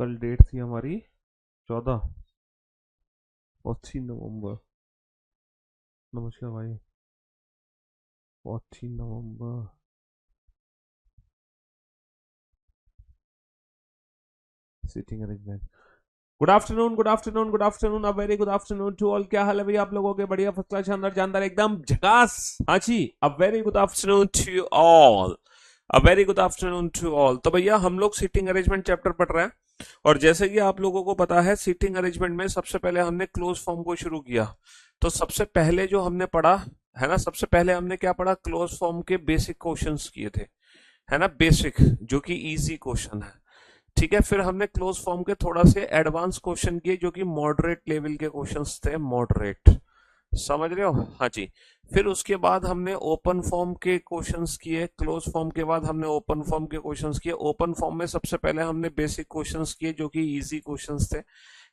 कल डेट थी हमारी 14 नवंबर। नमस्कार भाई। 14 नवंबर। Seating arrangement. Good afternoon, good afternoon, good afternoon, a very good afternoon to all. क्या हाल है भैया आप लोगों के? बढ़िया, फर्स्ट क्लास, शानदार, जानदार, एकदम झकास। हाँ जी, a very good afternoon to all. A very good afternoon to all. तो भैया हम लोग सीटिंग अरेंजमेंट चैप्टर पढ़ रहे हैं। और जैसे कि आप लोगों को पता है, सीटिंग अरेंजमेंट में सबसे पहले हमने क्लोज फॉर्म को शुरू किया। तो सबसे पहले जो हमने पढ़ा है ना, सबसे पहले हमने क्या पढ़ा? क्लोज फॉर्म के बेसिक क्वेश्चंस किए थे, है ना, बेसिक, जो कि इजी क्वेश्चन है। ठीक है, फिर हमने क्लोज फॉर्म के थोड़ा से एडवांस क्वेश्चन किए, जो कि मॉडरेट लेवल के क्वेश्चंस थे, मॉडरेट। समझ रहे हो? हाँ जी। फिर उसके बाद हमने ओपन फॉर्म के क्वेश्चंस किए, क्लोज फॉर्म के बाद हमने ओपन फॉर्म के क्वेश्चंस किए। ओपन फॉर्म में सबसे पहले हमने बेसिक क्वेश्चंस किए, जो कि इजी क्वेश्चंस थे,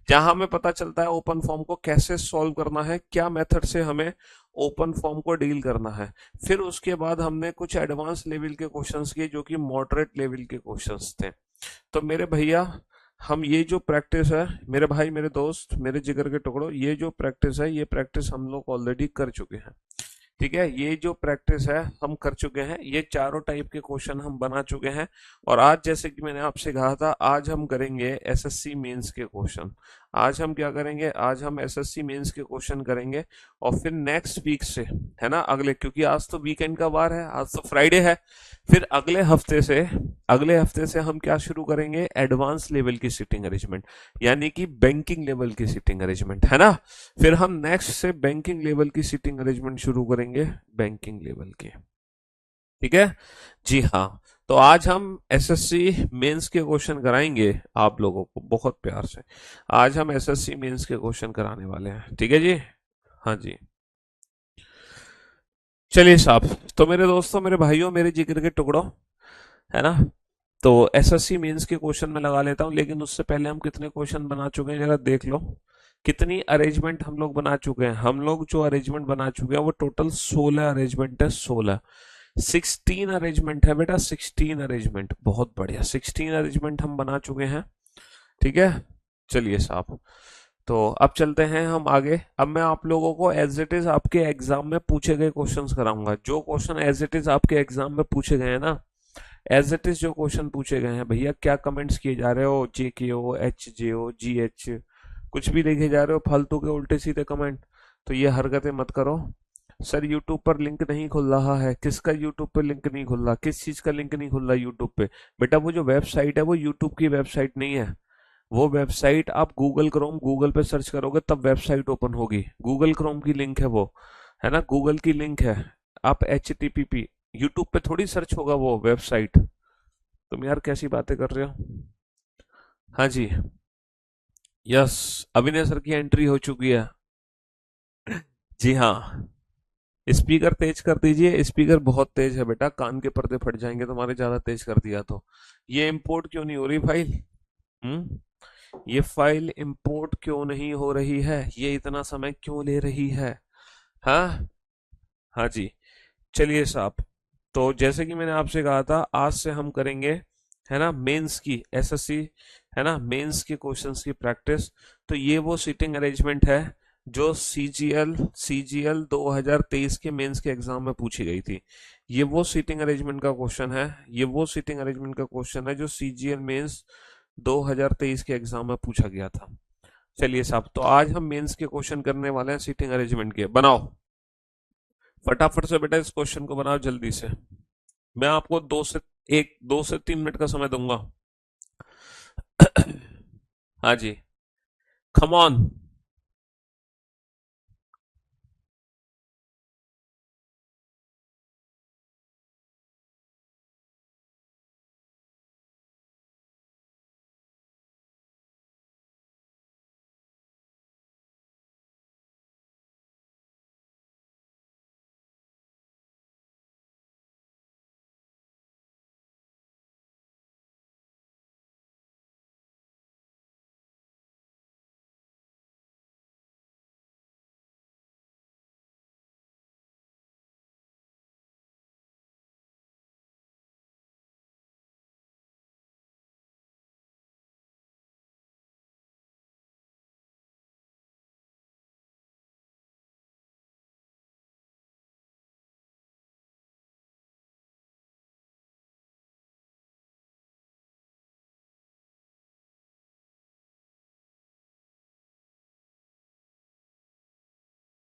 जहां हमें पता चलता है ओपन फॉर्म को कैसे सॉल्व करना है, क्या मेथड से हमें ओपन फॉर्म को डील करना है। फिर उसके बाद हमने कुछ एडवांस लेवल के क्वेश्चंस किए, जो कि मॉडरेट लेवल के क्वेश्चंस थे। तो मेरे भैया, हम ये जो प्रैक्टिस है, मेरे भाई, मेरे दोस्त, मेरे जिगर के टुकड़ों, ये जो प्रैक्टिस है, ये प्रैक्टिस हम लोग ऑलरेडी कर चुके हैं। ठीक है, ये जो प्रैक्टिस है हम कर चुके हैं, ये चारों टाइप के क्वेश्चन हम बना चुके हैं। और आज जैसे कि मैंने आपसे कहा था, आज हम करेंगे एसएससी मेंस के क्वेश्चन। आज हम क्या करेंगे? आज हम एसएससी मेंस के क्वेश्चन करेंगे। और फिर नेक्स्ट वीक से, है ना, अगले, क्योंकि आज तो वीकेंड का वार है, आज तो फ्राइडे है। फिर अगले हफ्ते से हम क्या शुरू करेंगे? एडवांस लेवल की सीटिंग अरेंजमेंट, यानी कि बैंकिंग लेवल की सीटिंग अरेंजमेंट, है ना। फिर हम नेक्स्ट से बैंकिंग लेवल की सीटिंग अरेंजमेंट शुरू करेंगे, बैंकिंग लेवल की। ठीक है जी, हाँ। तो आज हम एसएससी मेंस के क्वेश्चन कराएंगे आप लोगों को बहुत प्यार से। आज हम एसएससी मेंस के क्वेश्चन कराने वाले हैं, ठीक है जी। हाँ जी। चलिए साहब, तो मेरे दोस्तों, मेरे भाइयों, मेरे जिगर के टुकड़ों, है ना, तो एसएससी मेंस के क्वेश्चन में लगा लेता हूँ। लेकिन उससे पहले हम कितने क्वेश्चन बना चुके हैं जरा देख लो। कितनी अरेंजमेंट हम लोग बना चुके हैं? हम लोग जो अरेंजमेंट बना चुके हैं वो टोटल 16 अरेंजमेंट है, 16। 16 अरेंजमेंट है बेटा, 16 अरेंजमेंट, बहुत बढ़िया, 16 अरेंजमेंट हम बना चुके हैं। ठीक है, चलिए साहब, तो अब चलते हैं हम आगे। अब मैं आप लोगों को एज इट इज आपके एग्जाम में पूछे गए क्वेश्चंस कराऊंगा। जो क्वेश्चन एज इट इज आपके एग्जाम में पूछे गए हैं ना, एज इट इज जो क्वेश्चन पूछे गए हैं, भैया क्या कमेंट्स किए जा रहे हो? जे के ओ, एच जे ओ, जी एच, कुछ भी लिखे जा रहे हो फालतू के उल्टे सीधे कमेंट, तो ये हरकतें मत करो। सर यूट्यूब पर लिंक नहीं खुल रहा है। किसका यूट्यूब पे लिंक नहीं खुल रहा? किस चीज का लिंक नहीं खुल रहा यूट्यूब पे? बेटा वो जो वेबसाइट है वो यूट्यूब की वेबसाइट नहीं है। वो वेबसाइट आप गूगल पे सर्च करोगे तब वेबसाइट ओपन होगी। गूगल क्रोम की लिंक है वो, है ना, गूगल की लिंक है। आप HTTP, यूट्यूब पे थोड़ी सर्च होगा वो वेबसाइट। तुम यार कैसी बातें कर रहे हो? हाँ जी। यस, अभिनय सर की एंट्री हो चुकी है। जी हाँ। स्पीकर तेज कर दीजिए, स्पीकर बहुत तेज है बेटा, कान के पर्दे फट जाएंगे तुम्हारे, ज्यादा तेज कर दिया तो। ये इंपोर्ट क्यों नहीं हो रही फाइल? हम्म, ये फाइल इंपोर्ट क्यों नहीं हो रही है? ये इतना समय क्यों ले रही है? हाँ। हाँ जी। चलिए साहब, तो जैसे कि मैंने आपसे कहा था, आज से हम करेंगे, है ना, मेंस की, एसएससी, है ना, मेंस के क्वेश्चंस की प्रैक्टिस। तो ये वो सीटिंग अरेंजमेंट है जो सीजीएल 2023 के मेंस के एग्जाम में पूछी गई थी। ये वो सीटिंग अरेंजमेंट का क्वेश्चन है, ये वो सीटिंग अरेंजमेंट का क्वेश्चन है जो सीजीएल मेंस 2023 के एग्जाम में पूछा गया था। चलिए साहब, तो आज हम मेंस के क्वेश्चन करने वाले हैं सीटिंग अरेंजमेंट के। बनाओ फटाफट से बेटा, इस क्वेश्चन को बनाओ जल्दी से। मैं आपको 2 से 3 मिनट का समय दूंगा। हाँ जी, कम ऑन।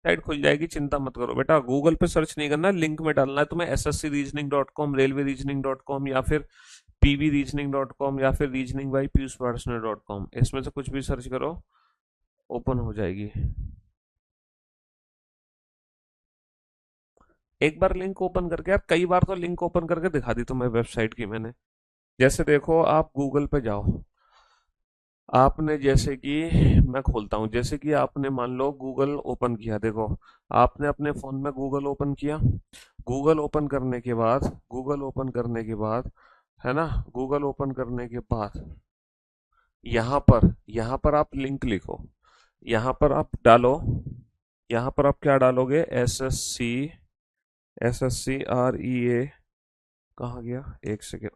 साइट खुल जाएगी, चिंता मत करो बेटा। गूगल पे सर्च नहीं करना, लिंक में डालना है तुम्हें sscreasoning.com, railwayreasoning.com, या फिर pvreasoning.com, या फिर reasoning by piyushparshner.com, इसमें से कुछ भी सर्च करो, ओपन हो जाएगी। एक बार लिंक ओपन करके, यार कई बार तो लिंक ओपन करके दिखा दी तुम्हें वेबसाइट की मैंने। जैसे देखो, आप गूगल पे जाओ, आपने जैसे कि, मैं खोलता हूँ, जैसे कि आपने मान लो गूगल ओपन किया, देखो आपने अपने फोन में गूगल ओपन किया। गूगल ओपन करने के बाद, गूगल ओपन करने के बाद, है ना, गूगल ओपन करने के बाद यहाँ पर आप लिंक लिखो, यहाँ पर आप डालो, यहाँ पर आप क्या डालोगे, एस एस सी कहाँ गया, एक सेकेंड,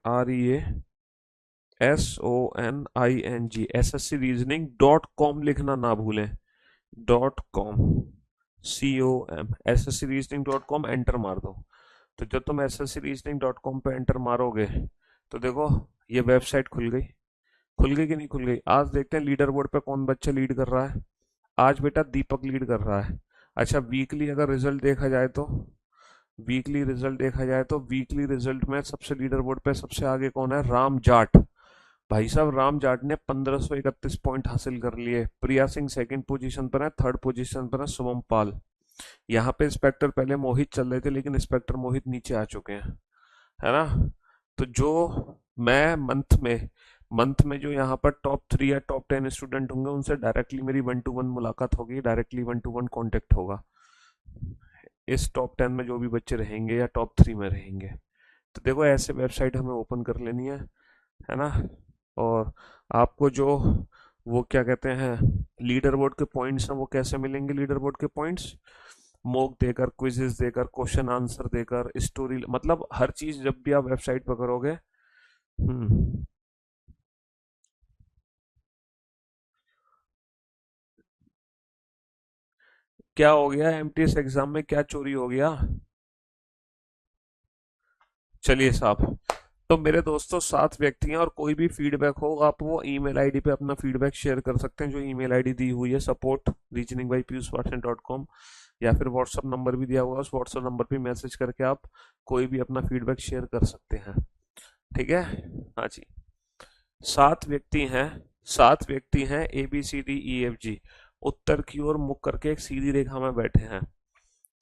REASONING, SSCreasoning.com लिखना ना भूलें, .com, COM, SSCreasoning.com, एंटर मार दो। तो जब तुम SSCreasoning.com पे एंटर मारोगे, तो देखो ये वेबसाइट खुल गई। खुल गई कि नहीं खुल गई? आज देखते हैं लीडर बोर्ड पे कौन बच्चा लीड कर रहा है। आज बेटा दीपक लीड कर रहा है। अच्छा, वीकली अगर रिजल्ट देखा जाए तो, वीकली रिजल्ट में सबसे लीडर बोर्ड पे सबसे आगे कौन है, राम जाट। भाई साहब राम जाट ने 1531 पॉइंट हासिल कर लिए। प्रिया सिंह सेकंड पोजीशन पर है, थर्ड पोजीशन पर है शुभम पाल। यहाँ पे इंस्पेक्टर पहले मोहित चल रहे थे, लेकिन इंस्पेक्टर मोहित नीचे आ चुके हैं, है ना। तो जो मैं मंथ में जो यहाँ पर टॉप 3 या टॉप 10 स्टूडेंट होंगे, उनसे डायरेक्टली मेरी 1-to-1 मुलाकात होगी, डायरेक्टली 1-to-1 कांटेक्ट होगा। इस टॉप 10 में जो भी बच्चे रहेंगे या टॉप 3 में रहेंगे, तो देखो ऐसे वेबसाइट हमें ओपन कर लेनी है ना। और आपको जो, वो क्या कहते हैं, लीडर बोर्ड के पॉइंट्स हैं, वो कैसे मिलेंगे लीडर बोर्ड के पॉइंट्स, मॉक देकर, क्विजेस देकर, क्वेश्चन आंसर देकर, स्टोरी, मतलब हर चीज जब भी आप वेबसाइट पर करोगे। हम्म। क्या हो गया, एमटीएस एग्जाम में क्या चोरी हो गया? चलिए साहब, तो मेरे दोस्तों 7 व्यक्ति हैं, और कोई भी फीडबैक हो आप वो ईमेल आईडी पे अपना फीडबैक शेयर कर सकते हैं, जो ईमेल आईडी दी हुई है support@reasoningbypiyushparshan.com, या फिर व्हाट्सअप नंबर भी दिया हुआ है, उस व्हाट्सअप नंबर पे मैसेज करके आप कोई भी अपना फीडबैक शेयर कर सकते हैं। ठीक है, हाँ जी। 7 व्यक्ति हैं, 7 व्यक्ति हैं, ABCDEFG, उत्तर की ओर मुख करके एक सीधी रेखा में बैठे हैं।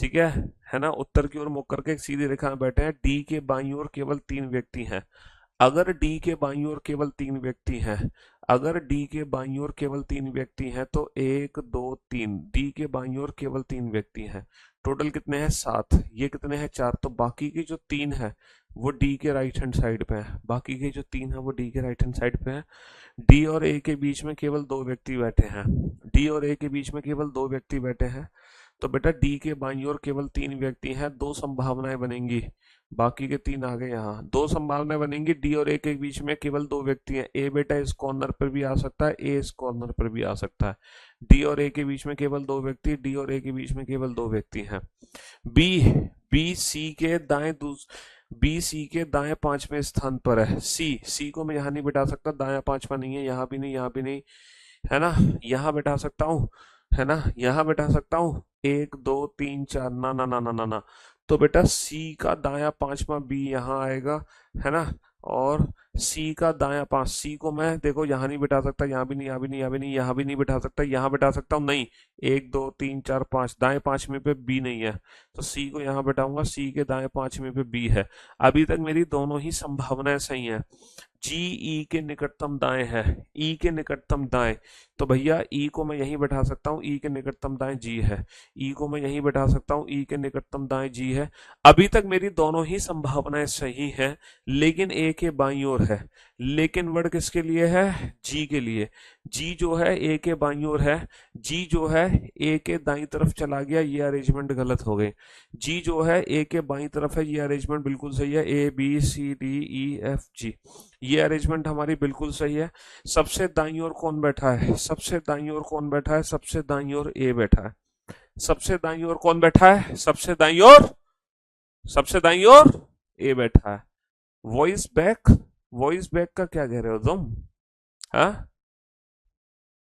ठीक है ना, उत्तर की ओर मुख करके एक सीधी रेखा में बैठे हैं। डी के बाईं ओर केवल 3 व्यक्ति हैं। अगर डी के बाईं ओर केवल 3 व्यक्ति हैं, अगर डी के बाईं ओर केवल 3 व्यक्ति हैं, तो 1 2 3, डी के बाईं ओर केवल 3 व्यक्ति हैं। टोटल कितने हैं, 7। ये कितने हैं, 4। तो बाकी की जो 3 है वो डी के राइट हैंड साइड पे है, बाकी के जो 3 है वो डी के राइट हैंड साइड पे है। डी और ए के बीच में केवल 2 व्यक्ति बैठे हैं, डी और ए के बीच में केवल 2 व्यक्ति बैठे हैं। तो बेटा डी के बाईं ओर केवल 3 व्यक्ति हैं, 2 संभावनाएं बनेंगी, बाकी के 3 आ गए यहाँ। 2 संभावनाएं बनेंगी, डी और ए के बीच में केवल 2 व्यक्ति हैं। ए बेटा इस कॉर्नर पर भी आ सकता है, ए इस कॉर्नर पर भी आ सकता है। डी और ए के बीच में केवल 2 व्यक्ति, डी और ए के बीच में केवल 2 व्यक्ति हैं। बी बी सी के दाएं दूस बी सी के दाएं 5वें स्थान पर है। सी को मैं यहाँ नहीं बिठा सकता, दायां 5वां नहीं है, यहाँ भी नहीं, यहाँ भी नहीं, है ना। यहाँ बैठा सकता हूँ, है ना, यहाँ बैठा सकता हूँ, 1 2 3 4, ना ना ना ना ना ना। तो बेटा सी का दायां 5वां बी यहाँ आएगा, है ना। और सी का दायां 5, सी को मैं देखो यहाँ नहीं बिठा सकता, यहाँ भी नहीं, यहाँ भी नहीं, यहाँ भी नहीं, यहाँ भी नहीं बिठा सकता, यहाँ बिठा सकता हूँ, नहीं। 1 2 3 4 5, दाएं 5वें पे बी नहीं है, तो सी को यहाँ बिठाऊंगा, सी के दाएं 5वें पे बी है। अभी तक मेरी दोनों ही संभावनाएं सही हैं। जी ई के निकटतम दाएं है, ई के निकटतम दाएं, तो भैया ई को मैं यहीं बैठा सकता हूँ, ई के निकटतम दाएं जी है, ई को मैं यहीं बैठा सकता हूँ, ई के निकटतम दाएं जी है। अभी तक मेरी दोनों ही संभावनाएं सही हैं, लेकिन ए के बाईं ओर है। लेकिन वर्ड किसके लिए है, जी के लिए। जी जो है ए के बाईं ओर है, जी जो है ए के दाईं तरफ चला गया, ये अरेंजमेंट गलत हो गई। जी जो है ए के बाईं तरफ है, ये अरेंजमेंट बिल्कुल सही है, ABCDEFG, ये अरेंजमेंट हमारी बिल्कुल सही है। सबसे दाईं ओर कौन बैठा है, सबसे दाईं ओर कौन बैठा है, सबसे दाईं ओर ए बैठा है। सबसे दाईं ओर कौन बैठा है, सबसे दाईं ओर, सबसे दाईं ओर ए बैठा है। वॉइस बैक, वॉइस बैक का क्या कह रहे हो तुम, हाँ?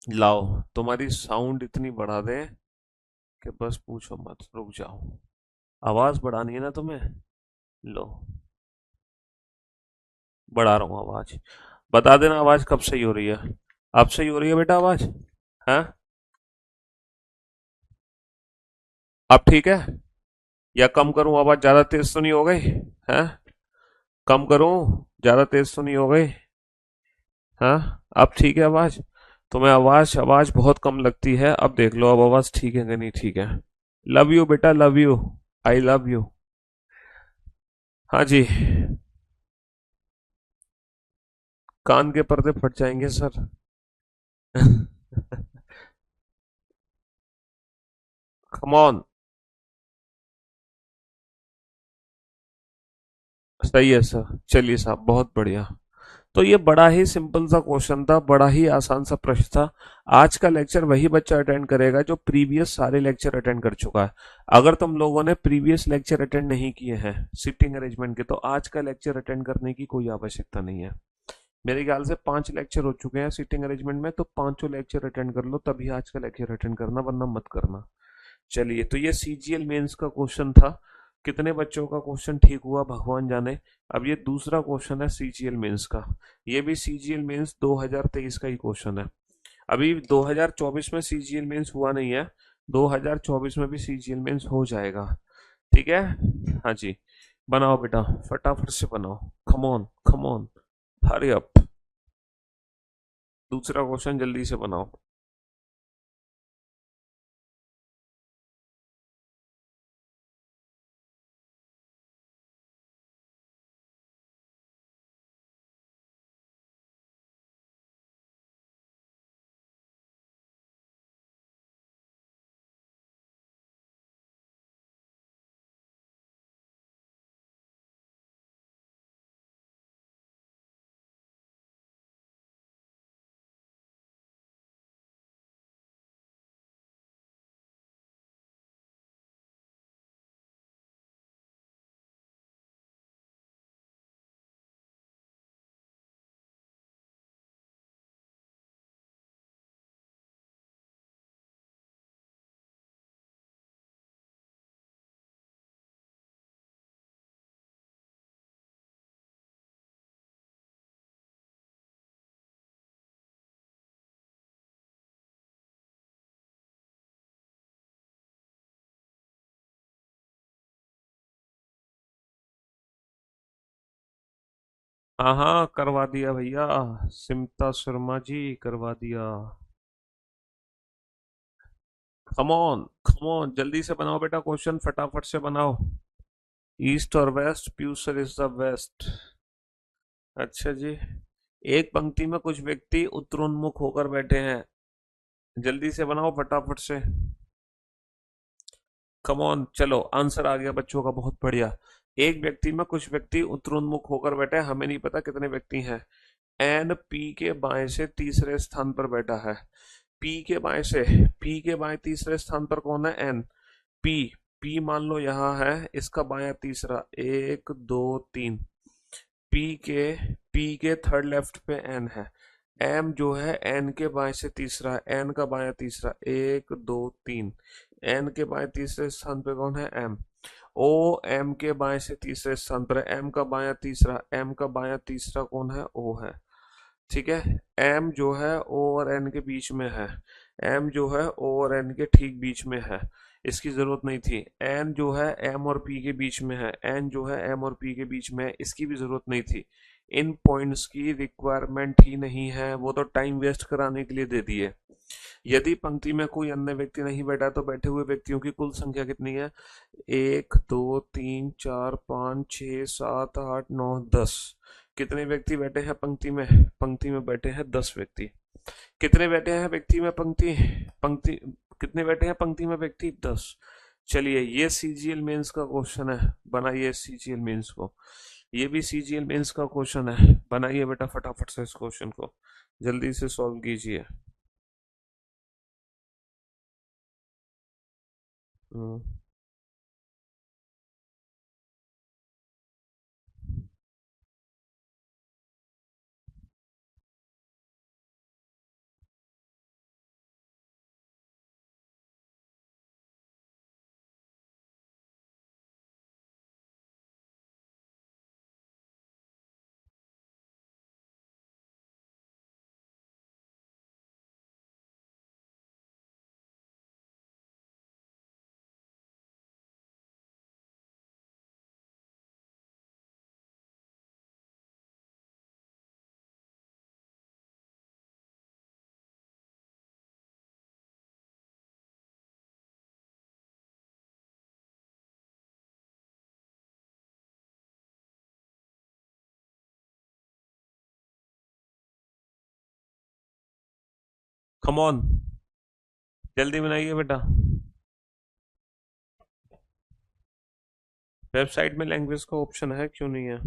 लाओ तुम्हारी साउंड इतनी बढ़ा दें कि बस पूछो मत, रुक जाओ। आवाज बढ़ानी है ना तुम्हें? लो, बढ़ा रहा हूँ आवाज। बता देना आवाज कब सही हो रही है। अब सही हो रही है बेटा आवाज? हाँ, अब ठीक है? या कम करूं? आवाज ज्यादा तेज तो नहीं हो गई? हैं? कम करूं? ज्यादा तेज तो नहीं हो गई? हाँ, अब ठीक है आवाज? तुम्हें आवाज आवाज बहुत कम लगती है, अब देख लो अब आवाज ठीक है कि नहीं ठीक है। लव यू बेटा, love you. I love you. हाँ जी। कान के पर्दे फट जाएंगे सर। Come on. सही है सर, चलिए साहब, बहुत बढ़िया। तो ये बड़ा ही सिंपल सा क्वेश्चन था, बड़ा ही आसान सा प्रश्न था। आज का लेक्चर वही बच्चा अटेंड करेगा जो प्रीवियस सारे लेक्चर अटेंड कर चुका है। अगर तुम लोगों ने प्रीवियस लेक्चर अटेंड नहीं किए हैं सिटिंग अरेंजमेंट के, तो आज का लेक्चर अटेंड करने की कोई आवश्यकता नहीं है। मेरे ख्याल से 5 लेक्चर हो चुके हैं सिटिंग अरेंजमेंट में, तो पांचों लेक्चर अटेंड कर लो तभी आज का लेक्चर अटेंड करना, वरना मत करना। चलिए, तो ये सीजीएल मेंस का क्वेश्चन था। कितने बच्चों का क्वेश्चन ठीक हुआ भगवान जाने। अब ये दूसरा क्वेश्चन है सीजीएल मेंस का। ये भी सीजीएल मेंस 2023 का ही क्वेश्चन है। अभी 2024 में सीजीएल मेंस हुआ नहीं है, 2024 में भी सीजीएल मेंस हो जाएगा। ठीक है? हाँ जी। बनाओ बेटा, फटाफट से बनाओ। Come on, come on, hurry up. दूसरा क्वेश्चन जल्दी से बनाओ। हाँ हाँ, करवा दिया भैया। सिमता शर्मा जी, करवा दिया। कम ऑन, कम ऑन, जल्दी से बनाओ बेटा क्वेश्चन, फटाफट से बनाओ। ईस्ट और वेस्ट, प्यूसर इज द वेस्ट। अच्छा जी। एक पंक्ति में कुछ व्यक्ति उत्तरोन्मुख होकर बैठे हैं। जल्दी से बनाओ फटाफट से। कम ऑन, चलो आंसर आ गया बच्चों का, बहुत बढ़िया। एक व्यक्ति में कुछ व्यक्ति उत्तरोन्मुख होकर बैठे हैं, हमें नहीं पता कितने व्यक्ति हैं। एन पी के बाएं से तीसरे स्थान पर बैठा है। पी के बाएं से, पी के बाएं तीसरे स्थान पर कौन है? एन। पी, पी मान लो यहाँ है, इसका बायां तीसरा, एक दो तीन। पी के, पी के थर्ड लेफ्ट पे एन है। एम जो है एन के बाएं से तीसरा है, एन का बायां तीसरा, एक दो तीन। एन के बाएं तीसरे स्थान पे कौन है? एम। ओ एम के बाएं से तीसरे स्थान पर है, एम का बायां तीसरा, एम का बायां तीसरा कौन है? ओ है। ठीक है। एम जो है ओ और एन के बीच में है। एम जो है ओ और एन के ठीक बीच में है। इसकी जरूरत नहीं थी। एन जो है एम और पी के बीच में है, एन जो है एम और पी के बीच में है, इसकी भी जरूरत नहीं थी। इन पॉइंट्स की रिक्वायरमेंट ही नहीं है, वो तो टाइम वेस्ट कराने के लिए दे दिए। यदि पंक्ति में कोई अन्य व्यक्ति नहीं बैठा तो बैठे हुए व्यक्तियों की कुल संख्या कितनी है? एक दो तीन चार पाँच छ सात आठ नौ दस। कितने व्यक्ति बैठे हैं पंक्ति में? पंक्ति में बैठे हैं 10 व्यक्ति। कितने बैठे हैं व्यक्ति में? पंक्ति, पंक्ति, कितने बैठे हैं पंक्ति में व्यक्ति? 10। चलिए, ये सीजीएल मेंस का क्वेश्चन है, बनाइए सीजीएल मेंस को। ये भी सीजीएल मेंस का क्वेश्चन है, बनाइए बेटा फटाफट से इस क्वेश्चन को, जल्दी से सॉल्व कीजिए। हम्म। कम ऑन, जल्दी बनाइए बेटा। वेबसाइट में लैंग्वेज का ऑप्शन है, क्यों नहीं है?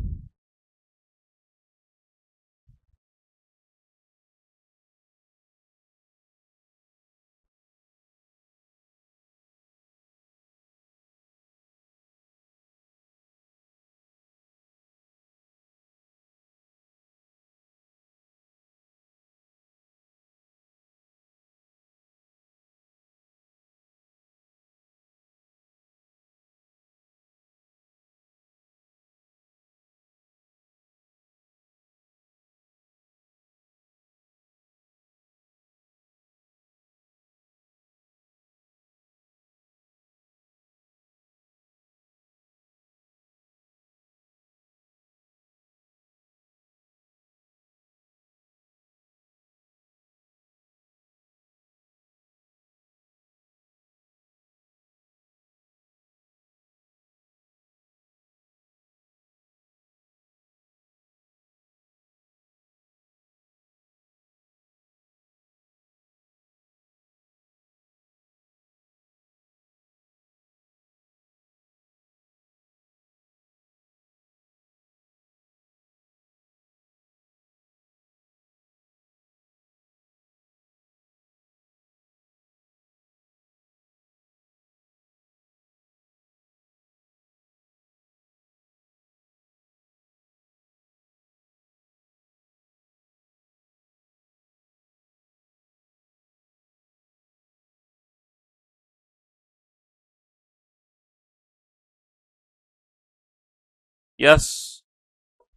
यस,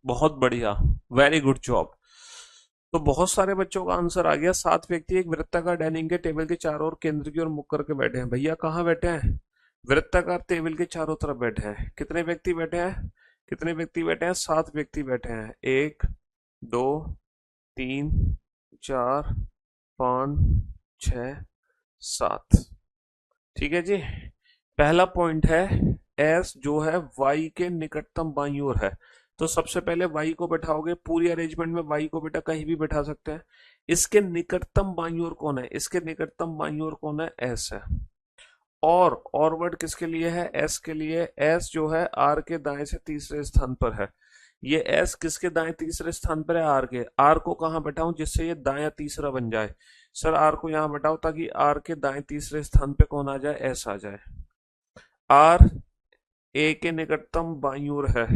बहुत बढ़िया, वेरी गुड जॉब। तो बहुत सारे बच्चों का आंसर आ गया। 7 व्यक्ति एक वृत्ताकार डाइनिंग के टेबल के चारों ओर केंद्र की ओर मुख करके बैठे हैं। भैया कहाँ बैठे हैं? वृत्ताकार टेबल के चारों तरफ बैठे हैं। कितने व्यक्ति बैठे हैं? कितने व्यक्ति बैठे हैं? 7 व्यक्ति बैठे हैं। 1, 2, 3, 4, 5, 6, 7। ठीक है जी। पहला पॉइंट है, एस जो है वाई के निकटतम बाईं ओर है। तो सबसे पहले वाई को बैठाओगे, पूरी अरेंजमेंट में वाई को बेटा कहीं भी बैठा सकते हैं। इसके निकटतम बाईं ओर कौन है? इसके निकटतम बाईं ओर कौन है? एस है। और वर्ड किसके लिए है? एस के लिए। एस जो है आर के दाएं से तीसरे स्थान पर है। ये एस किसके दाएं तीसरे स्थान पर है? आर के। आर को कहाँ बैठाऊं जिससे ये दाया तीसरा बन जाए? सर आर को यहाँ बैठाओ ताकि आर के दाएं तीसरे स्थान पे कौन आ जाए? एस आ जाए। आर ए के निकटतम बाईं ओर है।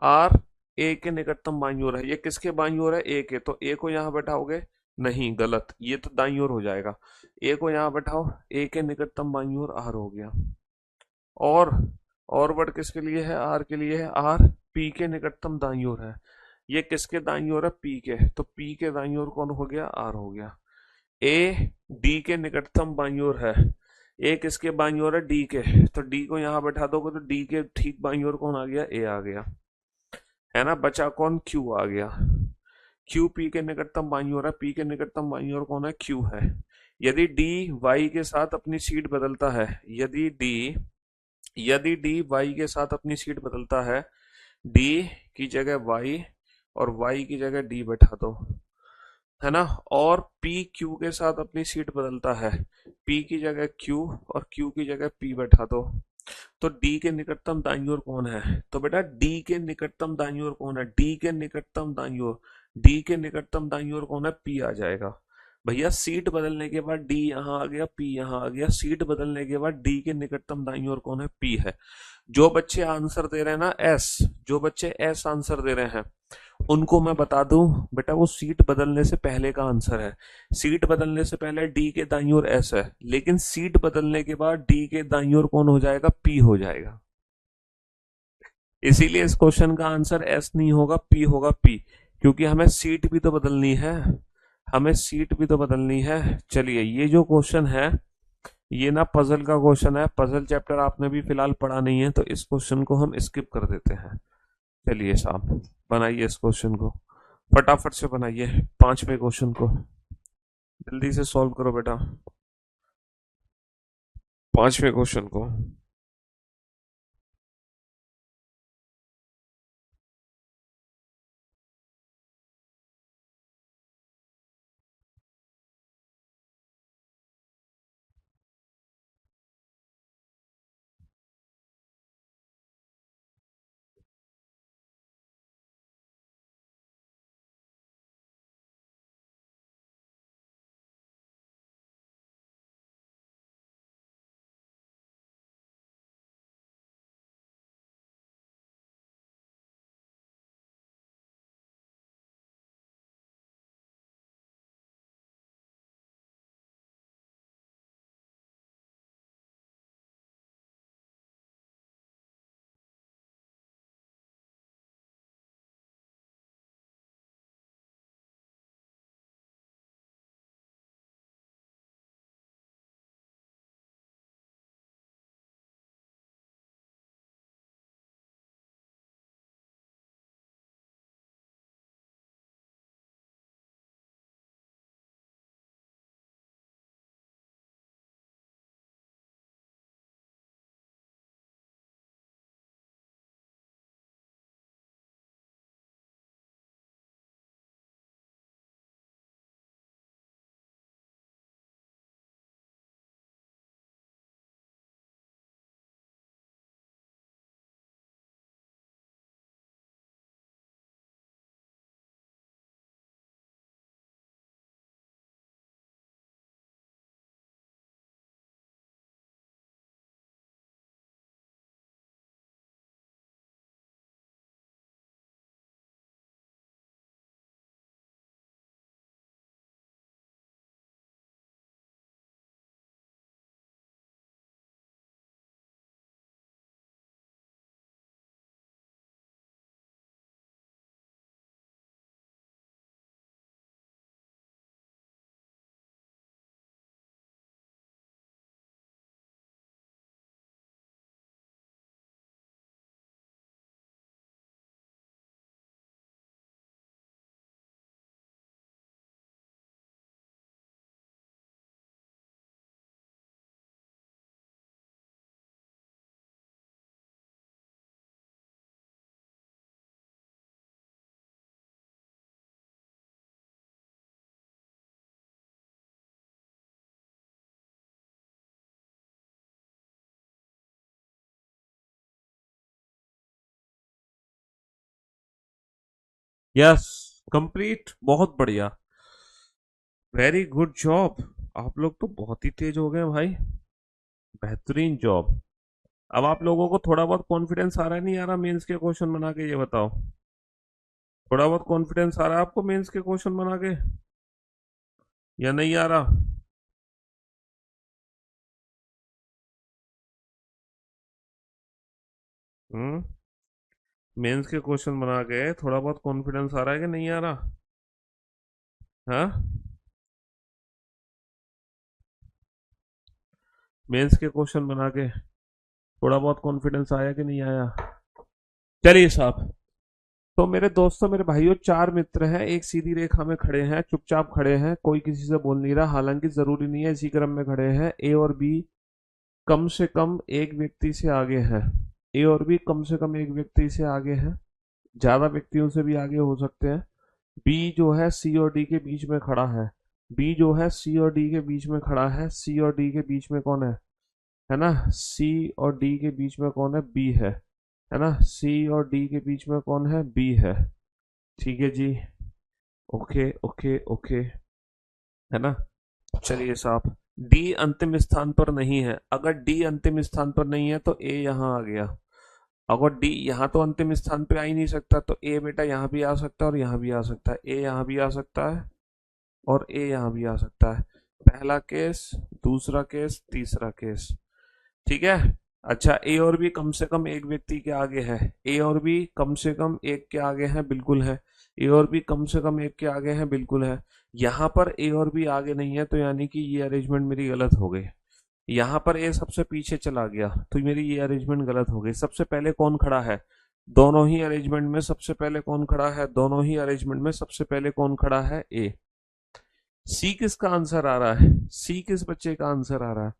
आर ए के निकटतम बाईं ओर है। ये किसके बाईं ओर है? ए के। तो ए को यहां बैठाओगे? नहीं, गलत, ये तो दाईं ओर हो जाएगा। ए को यहां बैठाओ। ए के निकटतम बाईं ओर आर हो गया। और और वर्ड किसके लिए है? आर के लिए है। आर पी के निकटतम दाईं ओर है। ये किसके दाईं ओर है? पी के। तो पी के दाईं ओर कौन हो गया? आर हो गया। ए डी के निकटतम बाईं ओर है। ए किसके बाईं ओर है? डी के। तो डी को यहां बैठा दोगे तो डी के ठीक बाईं ओर कौन आ गया? ए आ गया। है ना? बचा कौन? क्यू आ गया। क्यू पी के निकटतम बाईं ओर है। पी के निकटतम बाईं ओर कौन है? क्यू है। यदि डी वाई के साथ अपनी सीट बदलता है, यदि डी वाई के साथ अपनी सीट बदलता है, डी की जगह वाई और वाई की जगह डी बैठा दो, है ना? और पी क्यू के साथ अपनी सीट बदलता है, पी की जगह क्यू और क्यू की जगह पी बैठा दो। तो डी के निकटतम दाईं ओर कौन है? तो बेटा डी के निकटतम दाईं ओर कौन है? डी के निकटतम दाईं ओर, डी के निकटतम दाईं ओर कौन है? पी आ जाएगा। भैया सीट बदलने के बाद डी यहाँ आ गया, पी यहाँ आ गया। सीट बदलने के बाद डी के निकटतम दाईं ओर कौन है? पी है। जो बच्चे आंसर दे रहे हैं ना एस, जो बच्चे एस आंसर दे रहे हैं, उनको मैं बता दूं बेटा वो सीट बदलने से पहले का आंसर है। सीट बदलने से पहले डी के दाईं ओर एस है, लेकिन सीट बदलने के बाद डी के दाईं ओर कौन हो जाएगा? पी हो जाएगा। इसीलिए इस क्वेश्चन का आंसर एस नहीं होगा, पी होगा। पी, क्योंकि हमें सीट भी तो बदलनी है। हमें सीट भी तो बदलनी है। चलिए, ये जो क्वेश्चन है ये ना पजल का क्वेश्चन है। पजल चैप्टर आपने भी फिलहाल पढ़ा नहीं है, तो इस क्वेश्चन को हम स्किप कर देते हैं। चलिए साहब, बनाइए इस क्वेश्चन को, फटाफट से बनाइए 5वें क्वेश्चन को। जल्दी से सॉल्व करो बेटा 5वें क्वेश्चन को। यस, कंप्लीट, बहुत बढ़िया, वेरी गुड जॉब। आप लोग तो बहुत ही तेज हो गए भाई, बेहतरीन जॉब। अब आप लोगों को थोड़ा बहुत कॉन्फिडेंस आ रहा है नहीं आ रहा मेंस के क्वेश्चन बना के, ये बताओ। थोड़ा बहुत कॉन्फिडेंस आ रहा है आपको मेंस के क्वेश्चन बना के, या नहीं आ रहा? हम्म। मेंस के क्वेश्चन बना के थोड़ा बहुत कॉन्फिडेंस आ रहा है कि नहीं आ रहा? हाँ, मेंस के क्वेश्चन बना के थोड़ा बहुत कॉन्फिडेंस आया कि नहीं आया? चलिए साहब। तो मेरे दोस्तों, मेरे भाइयों, चार मित्र हैं, एक सीधी रेखा में खड़े हैं, चुपचाप खड़े हैं, कोई किसी से बोल नहीं रहा, हालांकि जरूरी नहीं है इसी क्रम में खड़े हैं। ए और बी कम से कम एक व्यक्ति से आगे है। ए और बी कम से कम एक व्यक्ति से आगे है, ज्यादा व्यक्तियों से भी आगे हो सकते हैं। बी जो है सी और डी के बीच में खड़ा है। बी जो है सी और डी के बीच में खड़ा है। सी और डी के बीच में कौन है ना? सी और डी के बीच में कौन है? बी है ना? सी और डी के बीच में कौन है? बी है। ठीक है जी। ओके ओके ओके, है ना? चलिए साहब, डी अंतिम स्थान पर नहीं है। अगर डी अंतिम स्थान पर नहीं है तो ए यहाँ आ गया। अगर डी यहाँ तो अंतिम स्थान पे आ ही नहीं सकता, तो ए बेटा यहाँ भी आ सकता है और यहाँ भी आ सकता है। ए यहाँ भी आ सकता है और ए यहाँ भी आ सकता है। पहला केस, दूसरा केस, तीसरा केस। ठीक है। अच्छा, ए और बी कम से कम एक व्यक्ति के आगे है। ए और बी कम से कम एक के आगे है, बिल्कुल है। ए और बी कम से कम एक के आगे है, बिल्कुल है। यहाँ पर ए और बी आगे नहीं है, तो यानी कि ये अरेंजमेंट मेरी गलत हो गई। यहाँ पर ए सबसे पीछे चला गया, तो मेरी ये अरेंजमेंट गलत हो गई। सबसे पहले कौन खड़ा है? दोनों ही अरेंजमेंट में सबसे पहले कौन खड़ा है? दोनों ही अरेंजमेंट में सबसे पहले कौन खड़ा है? ए। सी किसका आंसर आ रहा है? सी किस बच्चे का आंसर आ रहा है?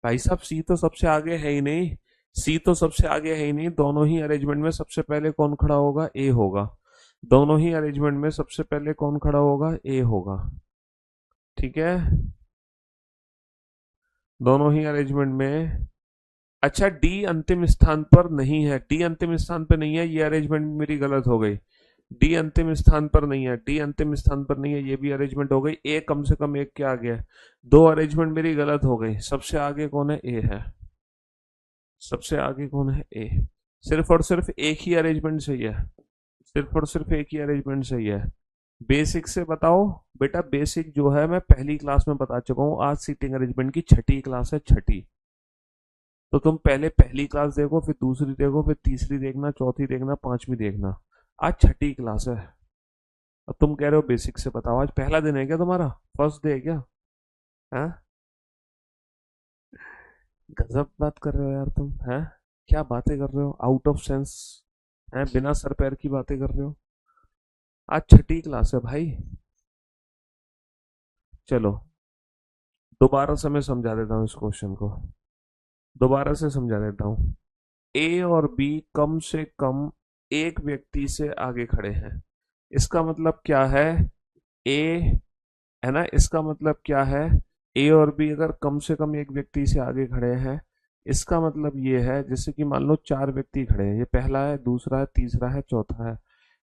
भाई साहब, सी तो सबसे आगे है ही नहीं। सी तो सबसे आगे है ही नहीं। दोनों ही अरेंजमेंट में सबसे पहले कौन खड़ा होगा? ए होगा। दोनों ही अरेंजमेंट में सबसे पहले कौन खड़ा होगा? ए होगा। ठीक है। दोनों ही अरेंजमेंट में। अच्छा, डी अंतिम स्थान पर नहीं है। डी अंतिम स्थान पर नहीं है, ये अरेंजमेंट मेरी गलत हो गई। डी अंतिम स्थान पर नहीं है, डी अंतिम स्थान पर नहीं है, ये भी अरेंजमेंट हो गई। ए कम से कम एक के आगे है। दो अरेंजमेंट मेरी गलत हो गई। सबसे आगे कौन है? ए है। सबसे आगे कौन है? ए। सिर्फ और सिर्फ एक ही अरेंजमेंट सही है। सिर्फ और सिर्फ एक ही अरेंजमेंट सही है। बेसिक से बताओ। बेटा बेसिक जो है मैं पहली क्लास में बता चुका हूँ। आज सीटिंग अरेंजमेंट की छठी क्लास है, छठी। तो तुम पहले पहली क्लास देखो, फिर दूसरी देखो, फिर तीसरी देखना, चौथी देखना, पांचवी देखना। आज छठी क्लास है। अब तुम कह रहे हो बेसिक से बताओ। आज पहला दिन है क्या तुम्हारा? फर्स्ट डे है क्या? हैं? गजब बात कर रहे हो यार तुम, हैं? क्या बातें कर रहे हो, आउट ऑफ सेंस। हैं? बिना सर पैर की बातें कर रहे हो। आज छठी क्लास है भाई। चलो, दोबारा से मैं समझा देता हूँ इस क्वेश्चन को। दोबारा से समझा देता हूँ। ए और बी कम से कम एक व्यक्ति से आगे खड़े हैं। इसका मतलब क्या है? ए, है ना? इसका मतलब क्या है? ए और बी अगर कम से कम एक व्यक्ति से आगे खड़े हैं, इसका मतलब ये है, जैसे कि मान लो चार व्यक्ति खड़े हैं, ये पहला है, दूसरा है, तीसरा है, चौथा है।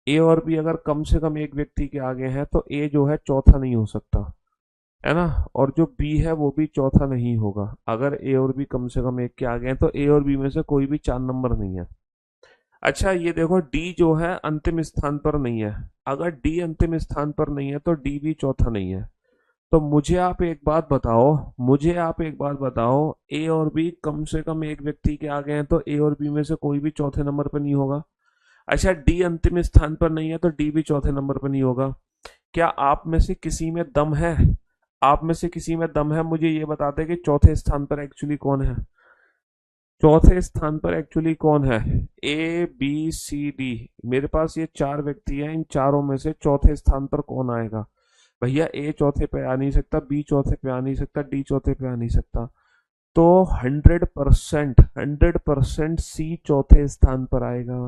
ए और बी अगर कम से कम एक व्यक्ति के आगे हैं, तो ए जो है चौथा नहीं हो सकता, है ना? और जो बी है वो भी चौथा नहीं होगा। अगर ए और बी कम से कम एक के आगे हैं, तो ए और बी में से कोई भी चार नंबर नहीं है। अच्छा, ये देखो, डी जो है अंतिम स्थान पर नहीं है। अगर डी अंतिम स्थान पर नहीं है, तो डी भी चौथा नहीं है। तो मुझे आप एक बात बताओ, ए और बी कम से कम एक व्यक्ति के आगे हैं, तो ए और बी में से कोई भी चौथे नंबर पर नहीं होगा। अच्छा, डी अंतिम स्थान पर नहीं है, तो डी भी चौथे नंबर पर नहीं होगा। क्या आप में से किसी में दम है? आप में से किसी में दम है, मुझे ये बताते कि चौथे स्थान पर एक्चुअली कौन है? चौथे स्थान पर एक्चुअली कौन है? A B C D. मेरे पास ये चार व्यक्ति हैं, इन चारों में से चौथे स्थान पर कौन आएगा? भैया ए चौथे पे आ नहीं सकता, बी चौथे पे आ नहीं सकता, डी चौथे पे आ नहीं सकता। तो 100%, 100% सी चौथे स्थान पर आएगा।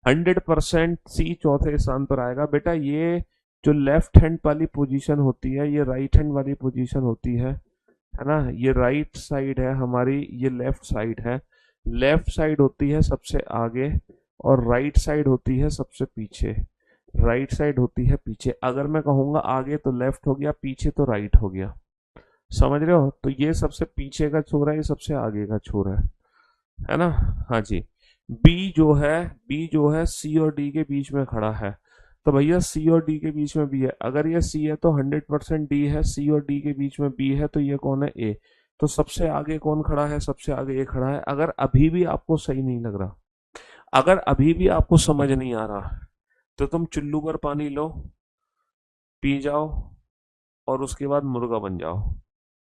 100% सी चौथे स्थान पर आएगा। बेटा ये जो लेफ्ट हैंड वाली पोजीशन होती है, ये राइट हैंड वाली पोजीशन होती है ना? ये राइट साइड है हमारी, ये लेफ्ट साइड है। लेफ्ट साइड होती है सबसे आगे और राइट साइड होती है सबसे पीछे। राइट साइड होती है पीछे। अगर मैं कहूंगा आगे तो लेफ्ट हो गया, पीछे तो राइट हो गया। समझ रहे हो? तो ये सबसे पीछे का छोर है, ये सबसे आगे का छोर है ना? हाँ जी। बी जो है, बी जो है सी और डी के बीच में खड़ा है। तो भैया सी और डी के बीच में बी है, अगर ये सी है तो 100% डी है, सी और डी के बीच में बी है तो ये कौन है? ए। तो सबसे आगे कौन खड़ा है? सबसे आगे ए खड़ा है। अगर अभी भी आपको सही नहीं लग रहा, अगर अभी भी आपको समझ नहीं आ रहा, तो तुम चुल्लू पर पानी लो, पी जाओ, और उसके बाद मुर्गा बन जाओ।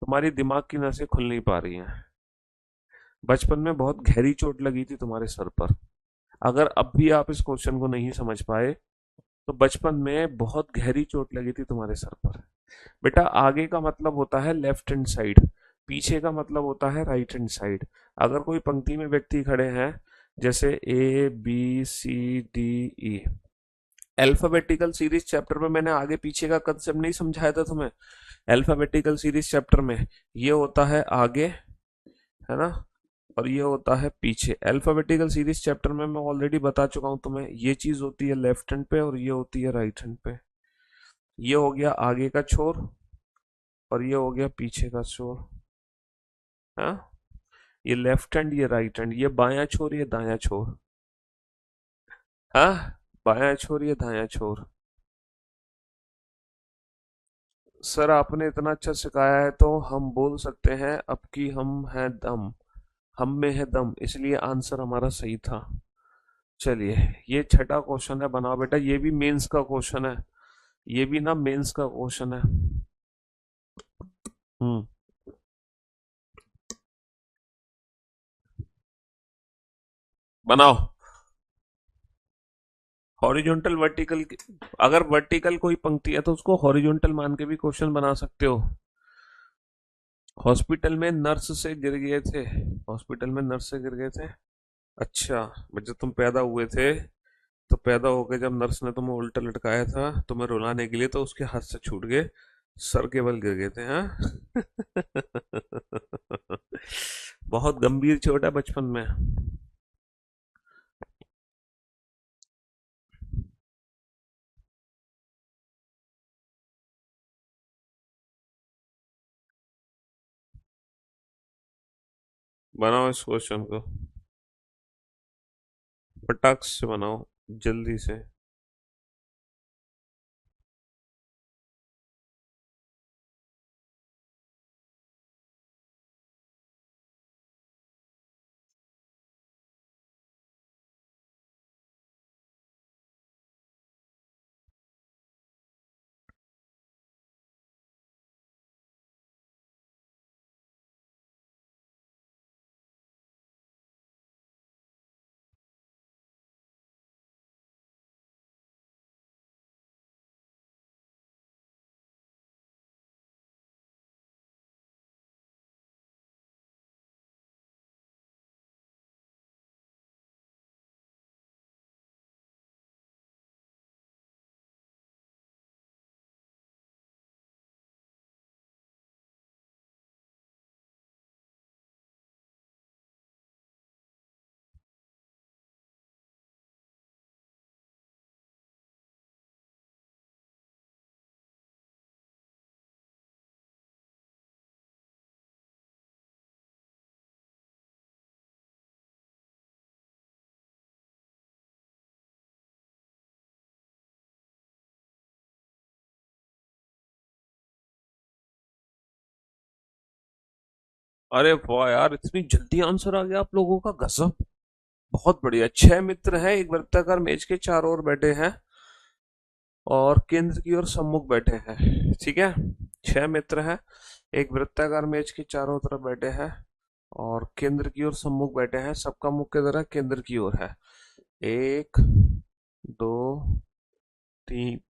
तुम्हारी दिमाग की नसें खुल नहीं पा रही हैं। बचपन में बहुत गहरी चोट लगी थी तुम्हारे सर पर। अगर अब भी आप इस क्वेश्चन को नहीं समझ पाए, तो बचपन में बहुत गहरी चोट लगी थी तुम्हारे सर पर। बेटा आगे का मतलब होता है लेफ्ट हैंड साइड, पीछे का मतलब होता है राइट हैंड साइड। अगर कोई पंक्ति में व्यक्ति खड़े हैं, जैसे A B C D E, alphabetical series chapter में मैंने आगे पीछे का कंसेप्ट नहीं समझाया था तुम्हें? अल्फाबेटिकल सीरीज चैप्टर में ये होता है आगे, है ना, और ये होता है पीछे। अल्फाबेटिकल सीरीज चैप्टर में मैं ऑलरेडी बता चुका हूं तुम्हें, ये चीज होती है लेफ्ट हैंड पे और ये होती है राइट हैंड पे। ये हो गया आगे का छोर और ये हो गया पीछे का छोर। हाँ, ये लेफ्ट हैंड, ये राइट हैंड, ये बायां छोर, ये दायां छोर। हाँ, बायां छोर, ये दायां छोर। सर आपने इतना अच्छा सिखाया है तो हम बोल सकते हैं अब कि हम हैं दम, हम में है दम, इसलिए आंसर हमारा सही था। चलिए, ये छठा क्वेश्चन है, बनाओ बेटा। ये भी मेंस का क्वेश्चन है, ये भी ना मेंस का क्वेश्चन है। हम्म। बनाओ। हॉरिजॉन्टल वर्टिकल, अगर वर्टिकल कोई पंक्ति है तो उसको हॉरिजॉन्टल मान के भी क्वेश्चन बना सकते हो। हॉस्पिटल में नर्स से गिर गए थे, हॉस्पिटल में नर्स से गिर गए थे। अच्छा, जब तुम पैदा हुए थे, तो पैदा होके जब नर्स ने तुम्हें उल्टा लटकाया था तुम्हें रुलाने के लिए, तो उसके हाथ से छूट गए, सर के बल गिर गए थे। हाँ। बहुत गंभीर चोट है बचपन में। बनाओ इस क्वेश्चन को, फटाक से बनाओ, जल्दी से। अरे वाह यार, इतनी जल्दी आंसर आ गया आप लोगों का, गजब। बहुत बढ़िया। छह मित्र हैं, एक वृत्ताकार मेज के चारों ओर बैठे हैं और केंद्र की ओर सम्मुख बैठे हैं। ठीक है, छह मित्र हैं, एक वृत्ताकार मेज के चारों तरफ बैठे हैं और केंद्र की ओर सम्मुख बैठे हैं। सबका मुख की तरह केंद्र की ओर है। एक, दो, तीन,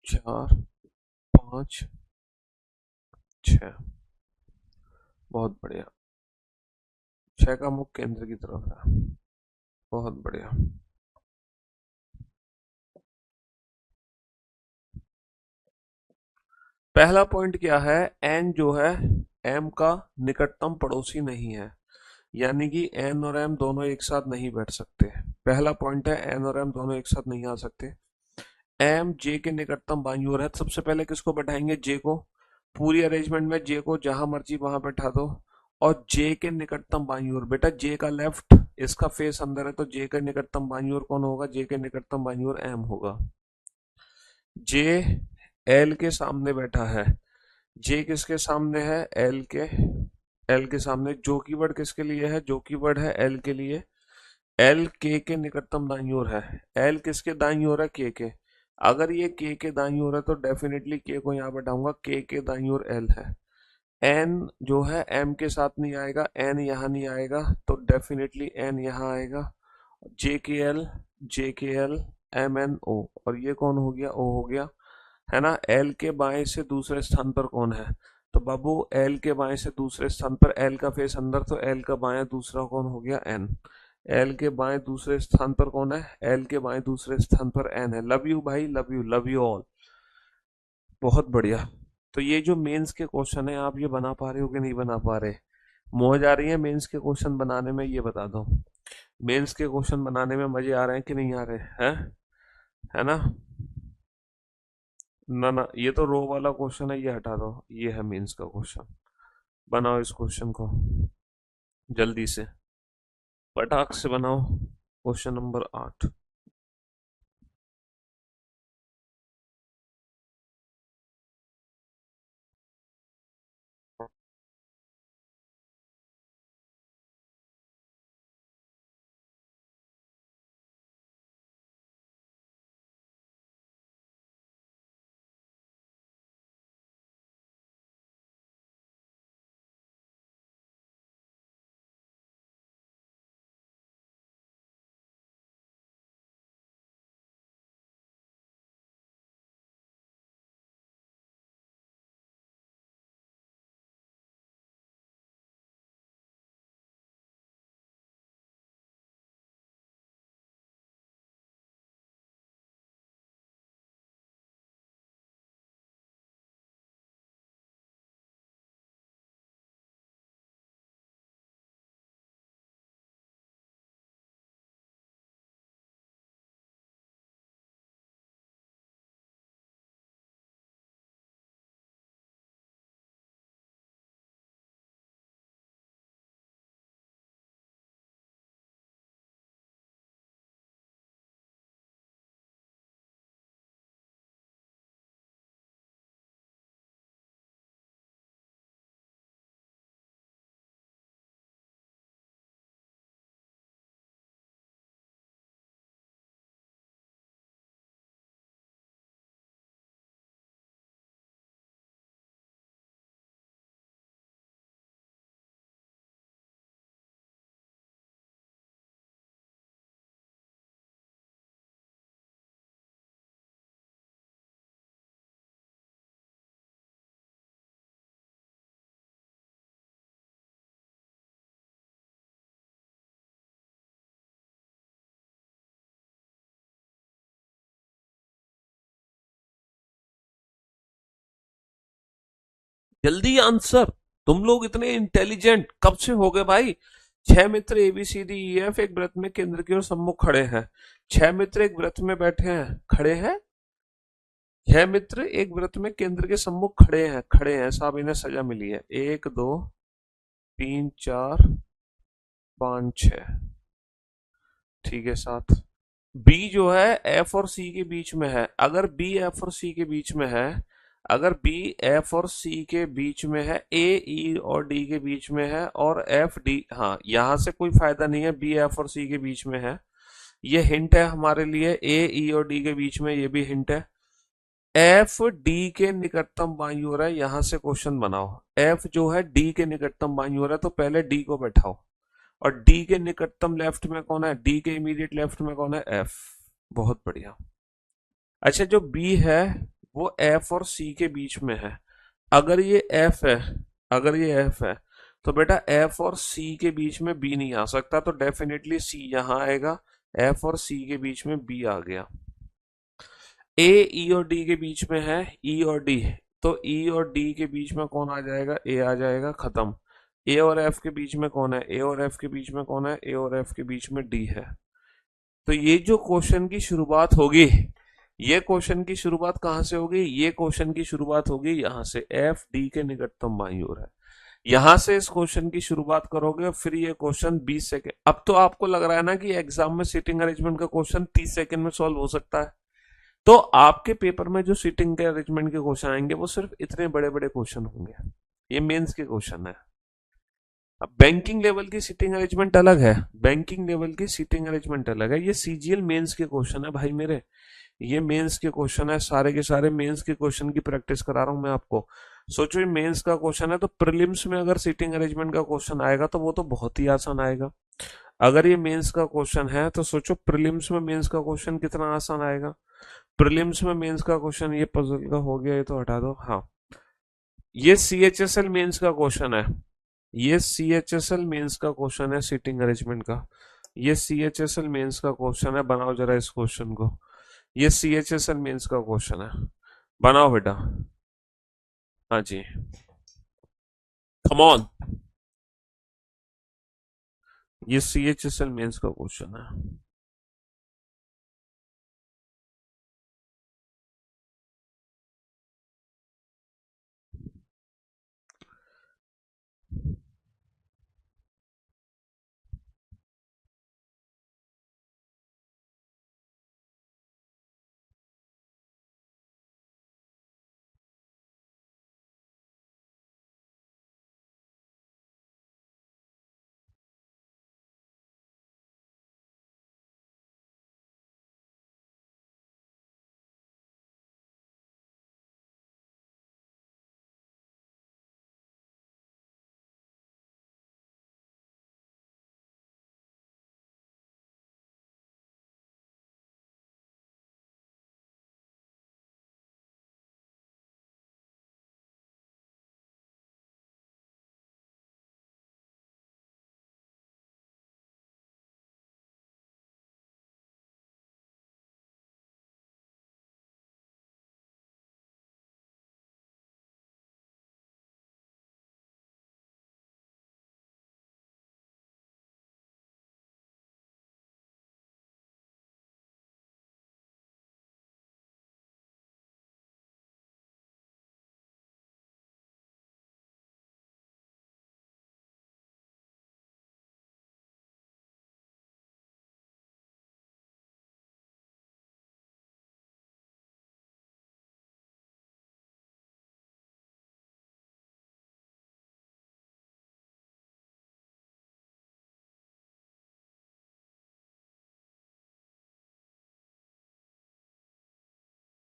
चार, पाँच, छह। बहुत बढ़िया। छह का मुख केंद्र की तरफ है। बहुत बढ़िया। पहला पॉइंट क्या है? एन जो है एम का निकटतम पड़ोसी नहीं है, यानी कि एन और एम दोनों एक साथ नहीं बैठ सकते। पहला पॉइंट है, एन और एम दोनों एक साथ नहीं आ सकते। एम जे के निकटतम बाईं ओर है। सबसे पहले किसको बैठाएंगे? जे को। पूरी अरेंजमेंट में जे को जहां मर्जी वहां बैठा दो। और जे के निकटतम बाईं ओर, बेटा जे का लेफ्ट, इसका फेस अंदर है तो जे के निकटतम बाईं ओर कौन होगा? जे के निकटतम बाईं ओर एम होगा। जे एल के सामने बैठा है। जे किसके सामने है? एल के। एल के सामने। जो कीवर्ड किसके लिए है? जो कीवर्ड है एल के लिए। एल के निकटतम दाईं ओर है। एल किसके दाईं ओर है? के। अगर ये के दाईं ओर है तो डेफिनेटली के को यहाँ बैठाऊंगा, के दाईं ओर एल है। एन जो है एम के साथ नहीं आएगा, एन यहाँ नहीं आएगा, तो डेफिनेटली एन यहाँ आएगा। जे के एल एम एन ओ, और ये कौन हो गया? ओ हो गया, है ना। एल के बाएं से दूसरे स्थान पर कौन है? तो बाबू एल के बाएं से दूसरे स्थान पर, एल का फेस अंदर तो एल का बाएं दूसरा कौन हो गया? एन। एल के बाएं दूसरे स्थान पर कौन है? एल के बाएं दूसरे स्थान पर एन है। लव यू भाई, लव यू ऑल। बहुत बढ़िया। तो ये जो मेंस के क्वेश्चन है, आप ये बना पा रहे हो कि नहीं बना पा रहे? मौज आ रही है मेंस के क्वेश्चन बनाने में? ये बता दो, मेंस के क्वेश्चन बनाने में मजे आ रहे हैं कि नहीं आ रहे हैं? है ना? ना ना, ये तो रो वाला क्वेश्चन है, ये हटा दो। ये है मेंस का क्वेश्चन। बनाओ इस क्वेश्चन को जल्दी से, फटाक से बनाओ। Question number 8। जल्दी आंसर। तुम लोग इतने इंटेलिजेंट कब से हो गए भाई? 6 मित्र A B C D E F एक व्रत में केंद्र की ओर सम्मुख खड़े हैं। 6 मित्र एक व्रत में बैठे हैं, खड़े हैं। 6 मित्र एक व्रत में केंद्र के सम्मुख खड़े हैं, खड़े हैं साहब, इन्हें सजा मिली है। 1 2 3 4 5 6। ठीक है, 7। बी जो है एफ और सी के बीच में है। अगर बी एफ और सी के बीच में है, अगर बी एफ और सी के बीच में है, ए ई और डी के बीच में है, और एफ डी, हाँ यहां से कोई फायदा नहीं है, बी एफ और सी के बीच में है। ये हिंट है हमारे लिए, ए ई और डी के बीच में, ये भी हिंट है। एफ डी के निकटतम बाईं ओर है, यहां से क्वेश्चन बनाओ। एफ जो है डी के निकटतम बाईं ओर है, तो पहले डी को बैठाओ। और डी के निकटतम लेफ्ट में कौन है? डी के इमीडिएट लेफ्ट में कौन है? एफ। बहुत बढ़िया। अच्छा, जो बी है वो एफ और सी के बीच में है। अगर ये एफ है, अगर ये एफ है, तो बेटा एफ और सी के बीच में बी नहीं आ सकता, तो डेफिनेटली सी यहां आएगा। एफ और सी के बीच में बी आ गया। ए ई और डी के बीच में है, ई और डी, तो ई और डी के बीच में कौन आ जाएगा? ए आ जाएगा, खत्म। ए और एफ के बीच में कौन है? ए और एफ के बीच में कौन है? ए और एफ के बीच में डी है। तो ये जो क्वेश्चन की शुरुआत होगी, ये क्वेश्चन की शुरुआत कहाँ से होगी? ये क्वेश्चन की शुरुआत होगी यहां से, एफ डी के निकटतम बाईं ओर है। यहां से इस क्वेश्चन की शुरुआत करोगे और फिर ये क्वेश्चन 20 सेकेंड। अब तो आपको लग रहा है ना कि एग्जाम में सीटिंग अरेंजमेंट का क्वेश्चन 30 सेकेंड में सॉल्व हो सकता है। तो आपके पेपर में जो सीटिंग के अरेंजमेंट के क्वेश्चन आएंगे वो सिर्फ इतने बड़े बड़े क्वेश्चन होंगे। ये मेंस के क्वेश्चन है। अब बैंकिंग लेवल की सीटिंग अरेंजमेंट अलग है, बैंकिंग लेवल की सीटिंग अरेंजमेंट अलग है। ये सीजीएल मेंस के क्वेश्चन है भाई मेरे, ये मेंस के क्वेश्चन है, सारे के सारे मेंस के क्वेश्चन की प्रैक्टिस करा रहा हूं मैं आपको। सोचो ये मेंस का क्वेश्चन है, तो प्रीलिम्स में अगर सीटिंग अरेंजमेंट का क्वेश्चन आएगा तो वो तो बहुत ही आसान आएगा। अगर ये मेंस का क्वेश्चन है तो सोचो प्रीलिम्स में मेंस का क्वेश्चन कितना आसान आएगा। प्रीलिम्स में मेंस का क्वेश्चन, ये पजल का हो गया, ये तो हटा दो। हाँ, ये सीएचएसएल मेंस का क्वेश्चन है, ये सीएचएसएल मेंस का क्वेश्चन है सीटिंग अरेंजमेंट का। ये सीएचएसएल मेंस का क्वेश्चन है, बनाओ जरा इस क्वेश्चन को। ये सीएचएसएल मेंस का क्वेश्चन है, बनाओ बेटा। हाँ जी, कम ऑन। ये सीएचएसएल मेंस का क्वेश्चन है।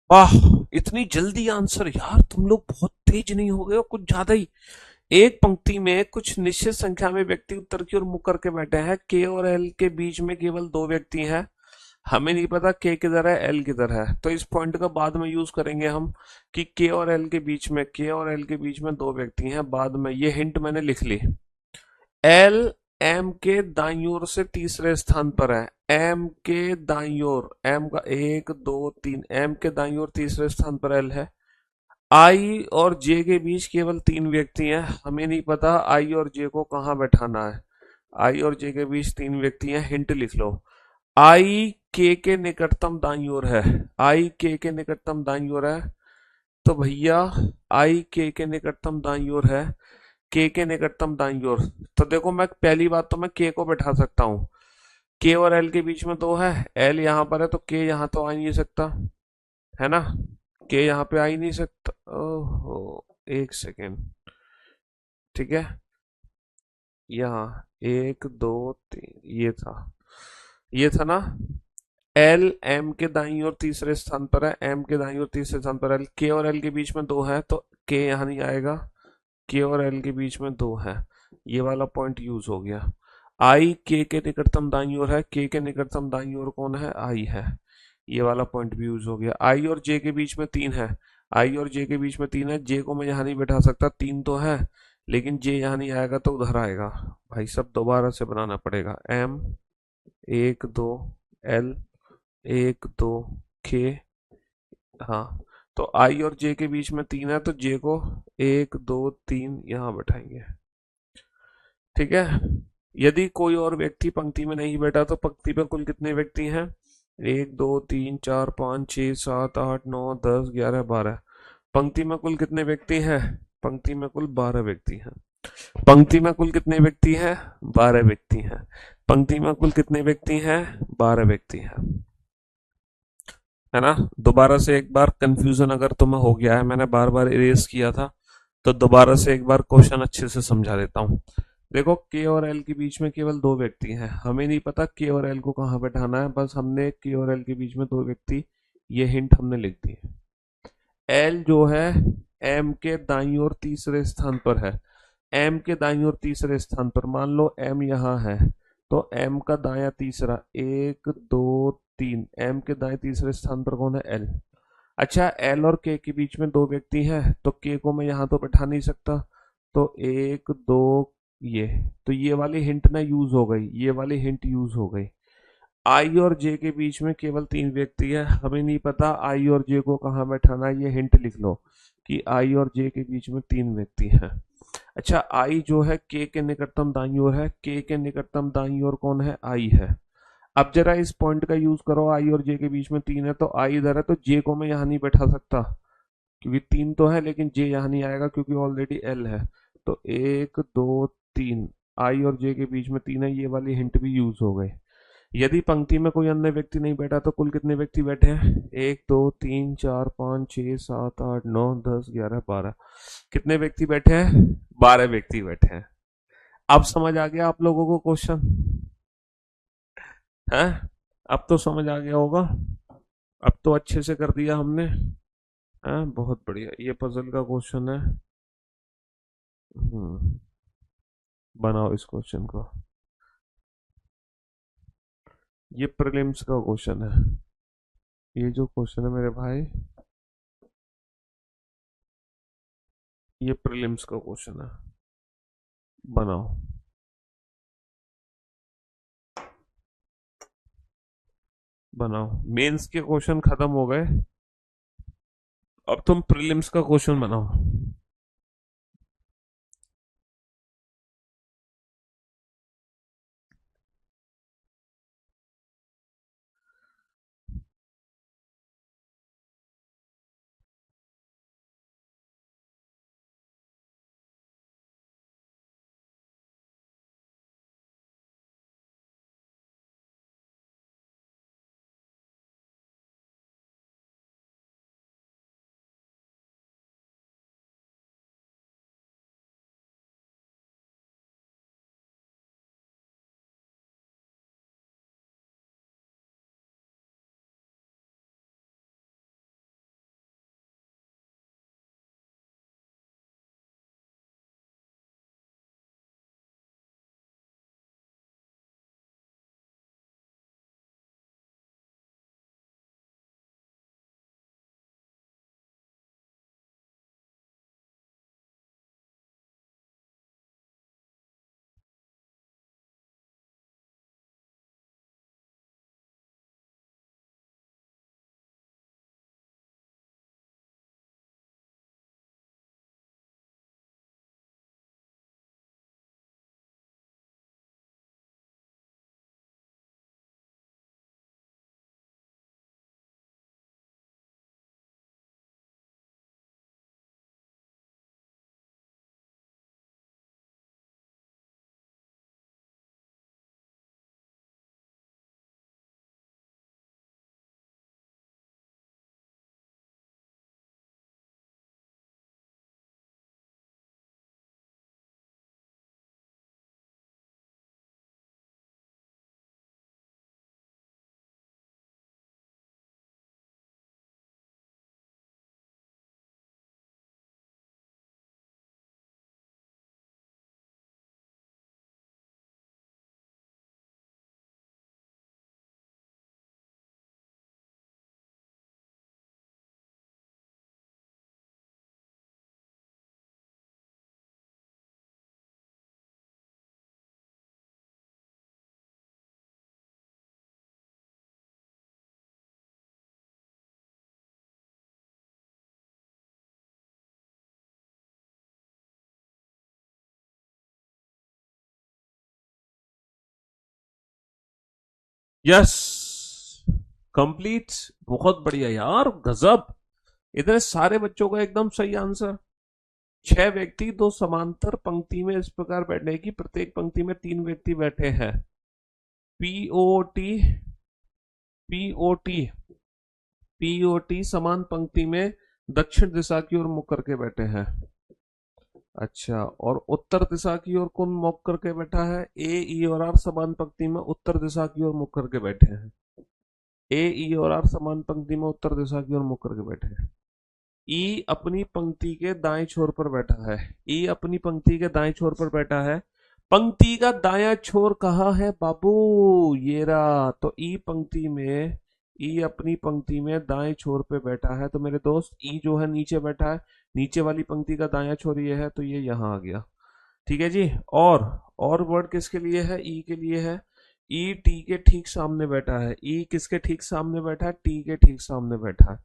वाह, इतनी जल्दी आंसर यार, तुम लोग बहुत तेज नहीं हो गए हो कुछ ज्यादा ही? एक पंक्ति में कुछ निश्चित संख्या में व्यक्ति उत्तर की ओर मुख करके बैठे हैं, के और एल के बीच में केवल दो व्यक्ति हैं। हमें नहीं पता के किधर है, एल किधर है, तो इस पॉइंट का बाद में यूज करेंगे हम कि के और एल के बीच में, के और एल के बीच में दो व्यक्ति हैं। बाद में ये हिंट मैंने लिख ली। एल एम के दाईं ओर से तीसरे स्थान पर है, एम के दाईं ओर, एम का एक दो तीन, एम के दाईं ओर तीसरे स्थान पर एल है। आई और जे के बीच केवल तीन व्यक्ति हैं, हमें नहीं पता आई और जे को कहाँ बैठाना है। आई और जे के बीच तीन व्यक्ति हैं, हिंट लिख लो। आई के निकटतम दाईं ओर है, आई के निकटतम दाईं ओर है। तो भैया आई के निकटतम दाईं ओर है, के निकटतम दाईं ओर। तो देखो मैं पहली बात तो मैं के को बैठा सकता हूँ, के और एल के बीच में दो है, एल यहाँ पर है तो के यहाँ तो आ ही नहीं सकता, है ना? के यहाँ पे आ ही नहीं सकता। ओहो, एक सेकेंड, ठीक है। यहाँ एक दो तीन, ये था ना। एल एम के दाईं ओर तीसरे स्थान पर है, एम के दाईं ओर तीसरे स्थान पर एल, के और एल के बीच में दो है तो के यहाँ नहीं आएगा, के और एल के बीच में दो है। ये वाला पॉइंट यूज हो गया। आई के निकटतम दाईं ओर है, के निकटतम दाईं ओर कौन है? आई है। ये वाला पॉइंट भी यूज हो गया। आई और जे के बीच में तीन है, आई और जे के बीच में तीन है, जे को मैं यहाँ नहीं बैठा सकता, तीन तो है, लेकिन जे यहाँ नहीं आएगा तो उधर आएगा। भाई सब दोबारा से बनाना पड़ेगा। एम एक दो, एल एक दो, के, हाँ। तो आई और जे के बीच में तीन है तो जे को एक दो तीन यहाँ बैठाएंगे, ठीक है। यदि कोई और व्यक्ति पंक्ति में नहीं बैठा तो पंक्ति पे कुल कितने व्यक्ति हैं? एक दो तीन चार पाँच छः सात आठ नौ 10 11 12। पंक्ति में कुल कितने व्यक्ति हैं? पंक्ति में कुल 12 व्यक्ति हैं। पंक्ति में कुल कितने व्यक्ति हैं? 12 व्यक्ति हैं। पंक्ति में कुल कितने व्यक्ति हैं? 12 व्यक्ति हैं। है ना? दोबारा से एक बार कंफ्यूजन अगर तुम्हें हो गया है, मैंने बार बार इरेज किया था, तो दोबारा से एक बार क्वेश्चन अच्छे से समझा देता हूँ। देखो, के और एल के बीच में केवल 2 व्यक्ति हैं। हमें नहीं पता के और एल को कहाँ बैठाना है, बस हमने के और एल के बीच में 2 व्यक्ति, ये हिंट हमने लिख दी है। एल जो है एम के दाईं ओर तीसरे स्थान पर है। एम के दाईं ओर तीसरे स्थान पर, मान लो एम यहाँ है, तो एम का दायां तीसरा, 1 2 3, एम के दाएं तीसरे स्थान पर कौन है? एल। अच्छा, एल और के के बीच में 2 व्यक्ति हैं, तो के को मैं यहाँ तो बैठा नहीं सकता, तो 1 2, ये, तो ये वाली हिंट ना यूज हो गई, ये वाली हिंट यूज हो गई। आई और जे के बीच में केवल 3 व्यक्ति है, हमें नहीं पता आई और जे को कहाँ बैठाना है, ये हिंट लिख लो कि आई और जे के बीच में 3 व्यक्ति हैं। अच्छा, आई जो है के निकटतम दाईं ओर है, के निकटतम दाईं ओर कौन है? आई है। अब जरा इस पॉइंट का यूज करो, आई और जे के बीच में 3 है, तो आई इधर है, तो जे को मैं यहाँ नहीं बैठा सकता क्योंकि 3 तो है, लेकिन जे यहाँ नहीं आएगा क्योंकि ऑलरेडी एल है। तो 1 2 3, आई और जे के बीच में 3 है, ये वाली हिंट भी यूज हो गई। यदि पंक्ति में कोई अन्य व्यक्ति नहीं बैठा तो कुल कितने व्यक्ति बैठे हैं? 1 2 3 4 5 6 7 8 9 10 11 12। कितने व्यक्ति बैठे हैं? 12 व्यक्ति बैठे हैं। अब समझ आ गया आप लोगों को क्वेश्चन? है? अब तो समझ आ गया होगा। अब तो अच्छे से कर दिया हमने। है? बहुत बढ़िया, ये पजल का क्वेश्चन है। हम्म, बनाओ इस क्वेश्चन को। ये प्रीलिम्स का क्वेश्चन है। ये जो क्वेश्चन है मेरे भाई, ये प्रीलिम्स का क्वेश्चन है। बनाओ। बनाओ, मेंस के क्वेश्चन खत्म हो गए, अब तुम प्रीलिम्स का क्वेश्चन बनाओ। यस। कंप्लीट। बहुत बढ़िया यार, गजब। इतने सारे बच्चों का एकदम सही आंसर। छह व्यक्ति दो समांतर पंक्ति में इस प्रकार बैठने की प्रत्येक पंक्ति में तीन व्यक्ति बैठे हैं। पीओटी, पीओटी, पीओटी समान पंक्ति में दक्षिण दिशा की ओर मुख करके बैठे हैं। अच्छा, और उत्तर दिशा की ओर कौन मुख करके बैठा है? ए, ई और आर समान पंक्ति में उत्तर दिशा की ओर मुख करके बैठे हैं। ए, ई और आर समान पंक्ति में उत्तर दिशा की ओर मुख करके बैठे हैं। ई अपनी पंक्ति के दाएं छोर पर बैठा है। ई अपनी पंक्ति के दाएं छोर पर बैठा है। पंक्ति का दायां छोर कहाँ है बाबू? ये रहा। तो ई पंक्ति में, ई अपनी पंक्ति में दाएं छोर पे बैठा है। तो मेरे दोस्त ई जो है नीचे बैठा है। नीचे वाली पंक्ति का दायां छोर ये है, तो ये यहाँ आ गया। ठीक है जी। और वर्ड किसके लिए है? ई के लिए है। ई टी के ठीक सामने बैठा है। ई किसके ठीक सामने बैठा है? टी के ठीक सामने बैठा है।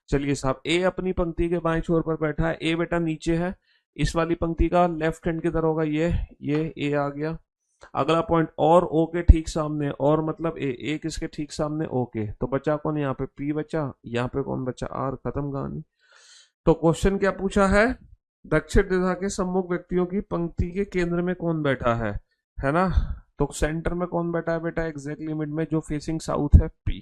चलिए साहब, ए अपनी पंक्ति के बाएं छोर पर बैठा है। ए बेटा नीचे है। इस वाली पंक्ति का लेफ्ट हैंड किधर होगा? ये ए आ गया। अगला पॉइंट, और ओ के ठीक सामने, और मतलब ए किसके ठीक सामने? ओ के। तो बचा कौन यहाँ पे? पी बचा। यहाँ पे कौन बचा? आर। खत्म कहानी। तो क्वेश्चन क्या पूछा है? दक्षिण दिशा के सम्मुख व्यक्तियों की पंक्ति के केंद्र में कौन बैठा है ना? तो सेंटर में कौन बैठा है बेटा? एग्जैक्टली मिड में, जो फेसिंग साउथ है, P.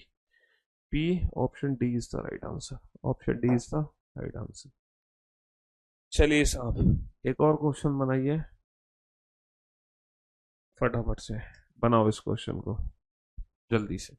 P. Option D is the right answer. Option D is the right answer. चलिए साहब, एक और क्वेश्चन बनाइए फटाफट से। बनाओ इस क्वेश्चन को जल्दी से।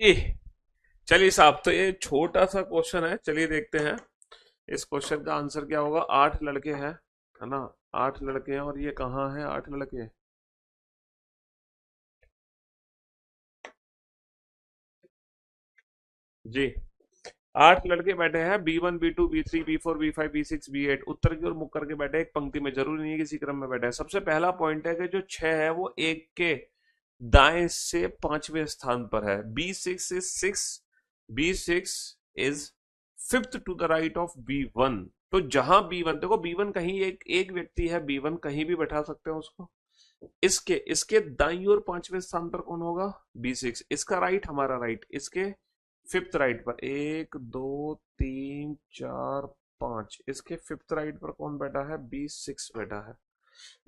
ए, चलिए साहब, तो ये छोटा सा क्वेश्चन है, चलिए देखते हैं इस क्वेश्चन का आंसर क्या होगा। 8 लड़के हैं, है ना। 8 लड़के हैं और ये कहाँ है 8 लड़के? जी, 8 लड़के बैठे हैं, B1 B2 B3 B4 B5 B6 B8, उत्तर की ओर मुख करके बैठे, एक पंक्ति में, जरूरी नहीं है किसी क्रम में बैठे हैं। सबसे पहला पॉइंट है कि जो 6 है वो एक के दाएं से 5वें स्थान पर है। B6 is fifth to the right of B1। तो जहां B1, देखो B1 कहीं एक एक व्यक्ति है, B1 कहीं भी बैठा सकते हैं उसको। इसके इसके दाईं ओर 5वें स्थान पर कौन होगा? B6। इसका राइट, हमारा राइट, इसके फिफ्थ राइट पर 1 2 3 4 5, इसके फिफ्थ राइट पर कौन बैठा है? B6 बैठा है।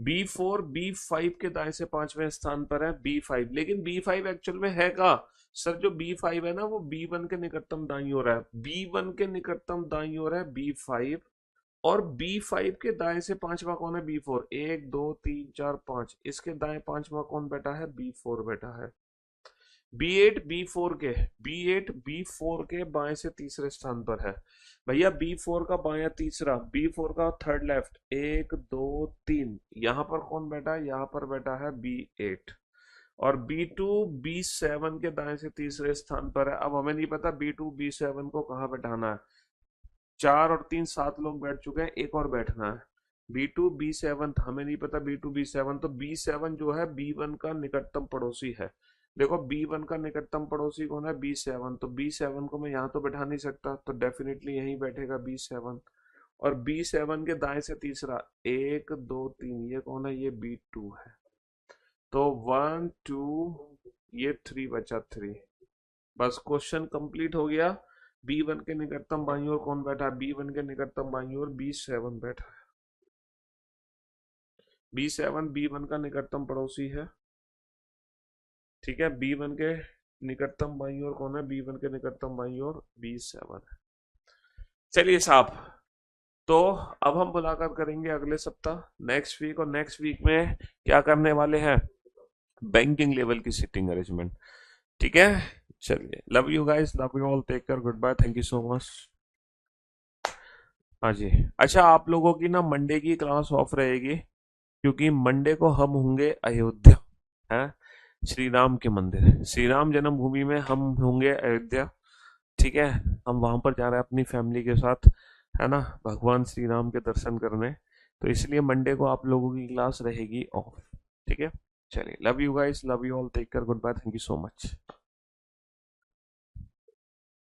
B4 B5 के दाएं से 5वें स्थान पर है B5, लेकिन B5 एक्चुअल में है का? सर जो B5 है ना वो B1 के निकटतम दाईं ओर है, B1 के निकटतम दाईं ओर है B5, और B5 के दाएं से पांचवा कौन है? B4। 1 2 3 4 5, इसके दाएं पांचवा कौन बैठा है? B4 बैठा है। B8 B4 के B8 B4 के बाएं से तीसरे स्थान पर है। भैया B4 का बायां तीसरा, B4 का थर्ड लेफ्ट, 1 2 3, यहाँ पर कौन बैठा है? यहाँ पर बैठा है B8। और B2 B7 के दाएं से तीसरे स्थान पर है। अब हमें नहीं पता B2 B7 को कहाँ बैठाना है। 4 और 3 7 लोग बैठ चुके हैं, एक और बैठना है। B2 B7 हमें नहीं पता, B2 B7, तो B7 जो है B1 का निकटतम पड़ोसी है। देखो B1 का निकटतम पड़ोसी कौन है? B7। तो B7 को मैं यहाँ तो बैठा नहीं सकता, तो डेफिनेटली यहीं बैठेगा B7। और B7 के दाएं से तीसरा, 1 2 3, ये कौन है? ये B2 है। तो 1 2, ये 3 बचा, 3। बस क्वेश्चन कंप्लीट हो गया। B1 के निकटतम बाईं ओर कौन बैठा है? B1 के निकटतम बाईं ओर B7 बैठा है। B7 B1 का निकटतम पड़ोसी है, ठीक है। B1 के निकटतम बाईं ओर कौन है? B1 के निकटतम बाईं ओर B7 है। चलिए साहब, तो अब हम मुलाकात करेंगे अगले सप्ताह, नेक्स्ट वीक, और नेक्स्ट वीक में क्या करने वाले हैं? बैंकिंग लेवल की सिटिंग अरेंजमेंट, ठीक है। चलिए, love you guys, love you all, take care, good bye, thank you so much. हाँ जी। अच्छा, आप लोगों की ना मंडे की क्लास ऑफ रहेगी, क्योंकि मंडे को हम होंगे अयोध्या, है, श्री राम के मंदिर, श्री राम जन्मभूमि में हम होंगे अयोध्या, ठीक है। हम वहां पर जा रहे हैं अपनी फैमिली के साथ, है ना, भगवान श्री राम के दर्शन करने। तो इसलिए मंडे को आप लोगों की क्लास रहेगी ऑफ, ठीक है। चलिए, love you guys, love you all, take care, good bye, thank you so much.